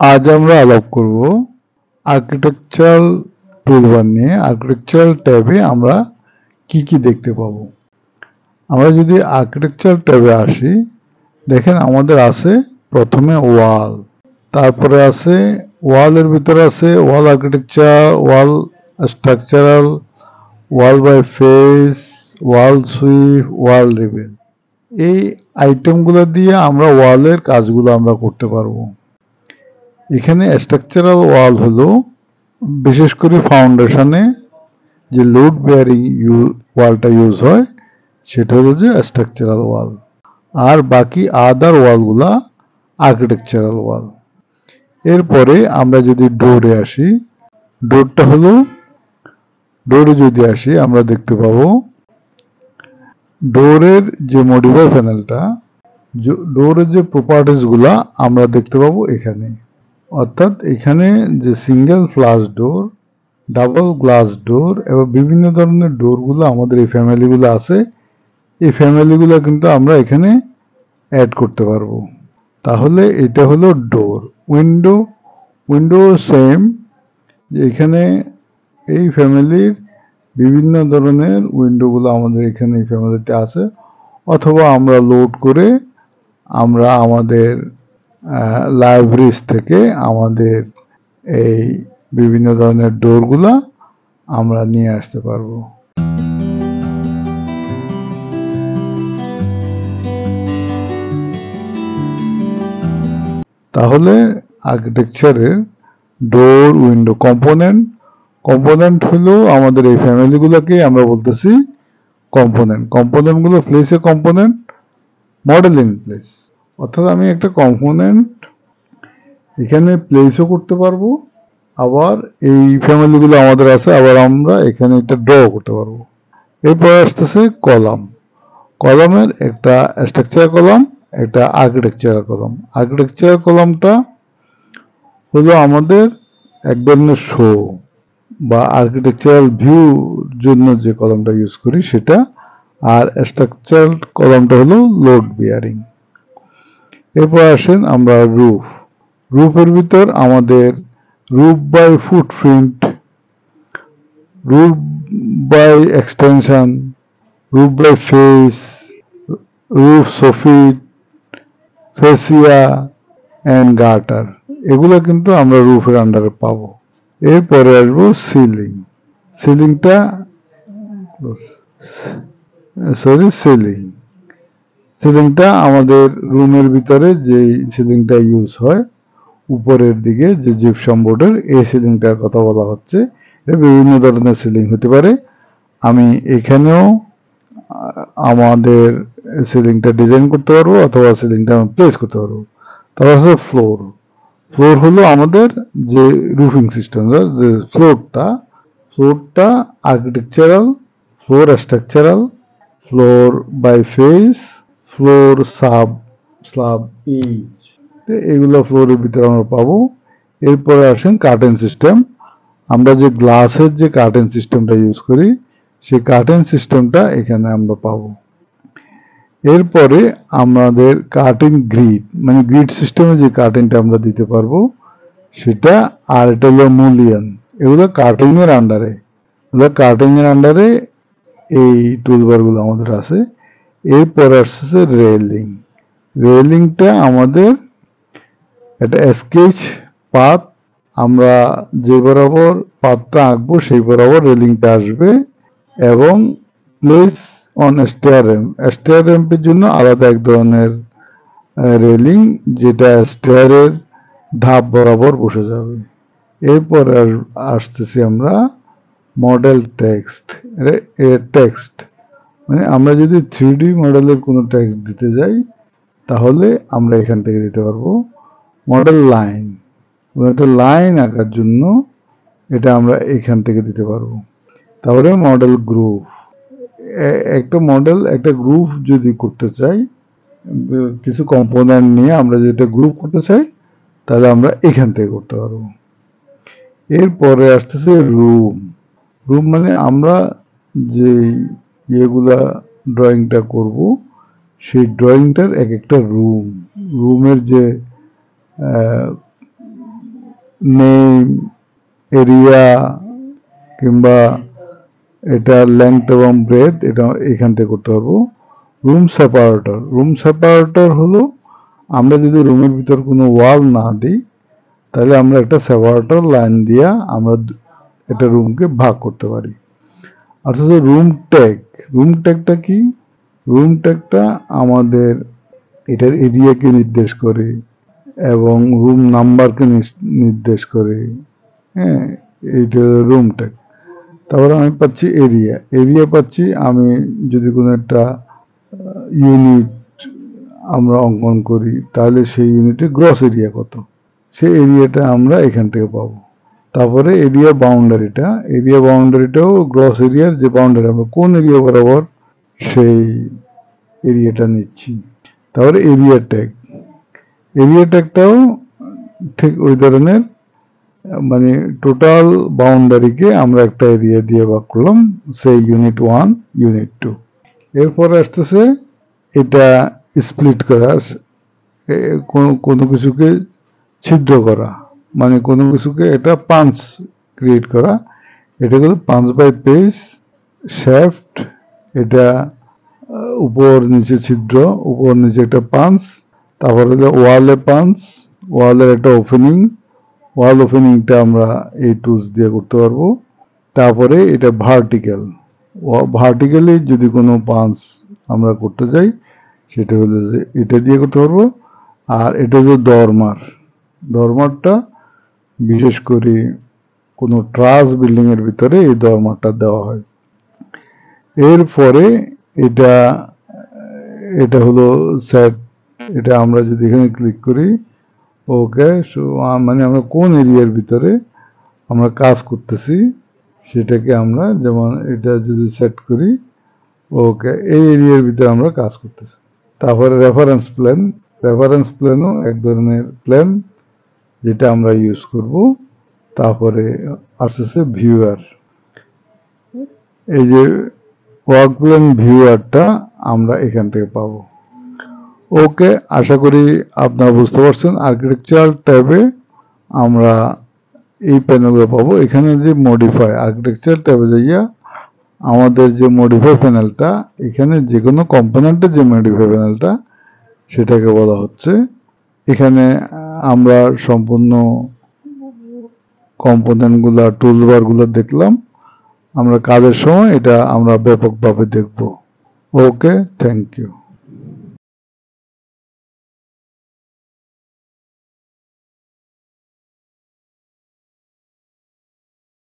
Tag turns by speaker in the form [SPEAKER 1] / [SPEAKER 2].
[SPEAKER 1] আজ আমরা আলাপ করব আর্কিটেকচারাল টুলবার নিয়ে। আর্কিটেকচারাল ট্যাবে আমরা কি দেখতে পাবো। আমরা যদি আর্কিটেকচারাল ট্যাবে আসি, দেখেন আমাদের আছে প্রথমে ওয়াল, তারপরে আছে ওয়ালের ভিতরে আছে wall architecture, wall structural, wall by face, wall sweep, wall rebel. এই আইটেমগুলো দিয়ে আমরা ওয়ালের কাজগুলো আমরা করতে পারবো। এখানে স্ট্রাকচারাল ওয়াল হলো বিশেষ করে ফাউন্ডেশনে যে লোড বেয়ারিং ওয়ালটা ইউজ হয় সেটা হলো যে স্ট্রাকচারাল ওয়াল, আর বাকি আদার ওয়ালগুলা আর্কিটেকচারাল ওয়াল। এরপরে আমরা যদি ডোরে আসি, ডোরে যদি আসি আমরা দেখতে পাবো ডোরের যে মডিফাই প্যানেলটা, ডোরের যে প্রপার্টিসগুলা আমরা দেখতে পাবো এখানে। অর্থাৎ এখানে যে single flush door, double glass door এবং বিভিন্ন ধরনের ডোরগুলো আমাদের এই ফ্যামিলিগুলো আছে, এই ফ্যামিলিগুলো কিন্তু আমরা এখানে অ্যাড করতে পারবো। তাহলে এটা হলো ডোর। উইন্ডো সেম, যে এখানে এই ফ্যামিলির বিভিন্ন ধরনের উইন্ডোগুলো আমাদের এখানে এই ফ্যামিলিতে আছে, অথবা আমরা লোড করে আমরা আমাদের লাইব্রেরিজ থেকে আমাদের এই বিভিন্ন ধরনের ডোরগুলা আমরা নিয়ে আসতে পারবো। তাহলে আর্কিটেকচারের ডোর, উইন্ডো, কম্পোনেন্ট হলো আমাদের এই ফ্যামিলিগুলোকে আমরা বলতেছি কম্পোনেন্টগুলো প্লেসে কম্পোনেন্ট, মডেল ইন প্লেস। অর্থাৎ আমি একটা কম্পোনেন্ট এখানে প্লেসও করতে পারবো, আবার এই ফ্যামিলিগুলো আমাদের আছে, আবার আমরা এখানে এটা ড্র করতে পারবো। এরপর আসতেছে কলামের একটা স্ট্রাকচার কলাম, একটা আর্কিটেকচারাল কলাম। আর্কিটেকচারাল কলামটা হলো আমাদের এক ধরনের শো বা আর্কিটেকচারাল ভিউ জন্য যে কলামটা ইউজ করি সেটা, আর স্ট্রাকচারাল কলামটা হলো লোড বিয়ারিং। এরপর আসেন আমরা রুফের ভিতর আমাদের roof by footprint, roof by extension, roof by face, roof soffit, fascia and gutter, এগুলো কিন্তু আমরা রুফের আন্ডারে পাবো। এরপরে আসবো সিলিংটা আমাদের রুমের ভিতরে যে সিলিংটা ইউজ হয় উপরের দিকে যে জিপসাম বোর্ডের, এই সিলিংটার কথা বলা হচ্ছে। বিভিন্ন ধরনের সিলিং হতে পারে। আমি এখানেও আমাদের সিলিংটা ডিজাইন করতে পারবো অথবা সিলিংটা আমি প্লেস করতে পারবো। তারপর হচ্ছে ফ্লোর হলো আমাদের যে রুফিং সিস্টেম, যে ফ্লোরটা architectural, floor structural, floor by face, floor slab each, এগুলো ফ্লোরের ভিতরে আমরা পাবো। এরপরে আসেন কার্টেন সিস্টেম। আমরা যে গ্লাসের যে কার্টেন সিস্টেমটা ইউজ করি সেই কার্টেন সিস্টেমটা এখানে আমরা পাবো। এরপরে আমাদের কার্টেন গ্রিড, মানে গ্রিড সিস্টেমে যে কার্টেনটা আমরা দিতে পারবো সেটা, আর এটা হলো মুলিয়ান। এগুলো কার্টিং এর আন্ডারে এই টুলবারগুলো আমাদের আছে। এরপর আসছে রেলিংটা আমাদের একটা স্কেচ পাথ, আমরা যে বরাবর পাথটা আঁকবো সেই বরাবর রেলিংটা আসবে, এবং প্লেস অন স্টেয়ার র্যাম্পের জন্য আলাদা এক ধরনের রেলিং, যেটা স্টেয়ারের ধাপ বরাবর বসে যাবে। এরপর আসতেছি আমরা মডেল টেক্সট, মানে আমরা যদি 3D মডেলের কোনো টেক্সট দিতে যাই তাহলে আমরা এখান থেকে দিতে পারবো। মডেল লাইন, একটা লাইন আঁকার জন্য এটা আমরা এখান থেকে দিতে পারবো। তারপরে মডেল গ্রুপ, একটা গ্রুপ যদি করতে চাই, কিছু কম্পোনেন্ট নিয়ে আমরা যেটা গ্রুপ করতে চাই তাহলে আমরা এখান থেকে করতে পারবো। এরপরে আসতেছে রুম মানে আমরা যে ইয়েগুলা ড্রয়িংটা করব সেই ড্রয়িংটার এক একটা রুমের যে নেম, এরিয়া কিংবা এটা লেংথ এবং ব্রেথ, এটা এখান থেকে করতে পারবো। রুম সেপারেটর হলো আমরা যদি রুমের ভিতর কোনো ওয়াল না দিই তাহলে আমরা একটা সেপারেটর লাইন দিয়ে আমরা একটা রুমকে ভাগ করতে পারি। অর্থাৎ রুম ট্যাগটা কি? রুম ট্যাগটা আমাদের এটার এরিয়াকে নির্দেশ করে এবং রুম নাম্বারকে নির্দেশ করে। হ্যাঁ, এইটা রুম ট্যাগ। তারপরে আমি পাচ্ছি এরিয়া পাচ্ছি আমি যদি কোনো একটা ইউনিট আমরা অঙ্কন করি তাহলে সেই ইউনিটে গ্রস এরিয়া কত, সেই এরিয়াটা আমরা এখান থেকে পাবো। তারপরে এরিয়া বাউন্ডারিটাও গ্রস এরিয়ার যে বাউন্ডারি আমরা কোন এরিয়া বরাবর সেই এরিয়াটা নিচ্ছি। তারপরে এরিয়া ট্যাগটাও ঠিক ওই ধরনের, মানে টোটাল বাউন্ডারিকে আমরা একটা এরিয়া দিয়ে ভাগ করলাম, সেই ইউনিট 1 ইউনিট 2। এরপরে আসতেছে এটা স্প্লিট করা, কোনো কিছুকে ছিদ্র করা, মানে কোনো কিছুকে একটা পাঞ্চ ক্রিয়েট করা। এটা কিন্তু পাঞ্চ বাই পেজ শ্যাফট, এটা উপর নিচে ছিদ্র, উপর নিচে একটা পাঞ্চ, তারপরে হলো ওয়ালে পাঞ্চ, ওয়ালের একটা ওপেনিং, ওয়াল ওপেনিংটা আমরা এই টুলস দিয়ে করতে পারবো। তারপরে এটা ভার্টিক্যালি যদি কোনো পাঞ্চ আমরা করতে চাই সেটা হলো যে এটা দিয়ে করতে পারবো। আর এটা হলো দরমারটা বিশেষ করে কোনো ট্রাস বিল্ডিং এর ভিতরে এই দরমারটা দেওয়া হয়। এরপরে এটা হলো সেট, এটা আমরা যদি এখানে ক্লিক করি ওকে, মানে আমরা কোন এরিয়ার ভিতরে আমরা কাজ করতেছি সেটাকে আমরা, যেমন এটা যদি সেট করি ওকে, এই এরিয়ার ভিতরে আমরা কাজ করতেছি। তারপরে রেফারেন্স প্ল্যানও এক ধরনের প্ল্যান যেটা আমরা ইউজ করব। তারপরে আসতেছে ভিউয়ার, এই যে ওয়ার্ক প্ল্যান ভিউয়ারটা আমরা এখান থেকে পাবো। ওকে, আশা করি আপনারা বুঝতে পারছেন। আর্কিটেকচারাল ট্যাবে আমরা এই প্যানেলগুলো পাবো। এখানে যে মডিফাই, আর্কিটেকচারাল ট্যাবে যাইয়া আমাদের যে মডিফাই প্যানেলটা, এখানে যে কোনো কম্পোনেন্টের যে মডিফাই প্যানেলটা সেটাকে বলা হচ্ছে। এখানে আমরা সম্পূর্ণ কম্পোনেন্টগুলা, টুলবারগুলো দেখলাম। আমরা কাজের সময় এটা আমরা ব্যাপকভাবে দেখব। ওকে, থ্যাংক ইউ।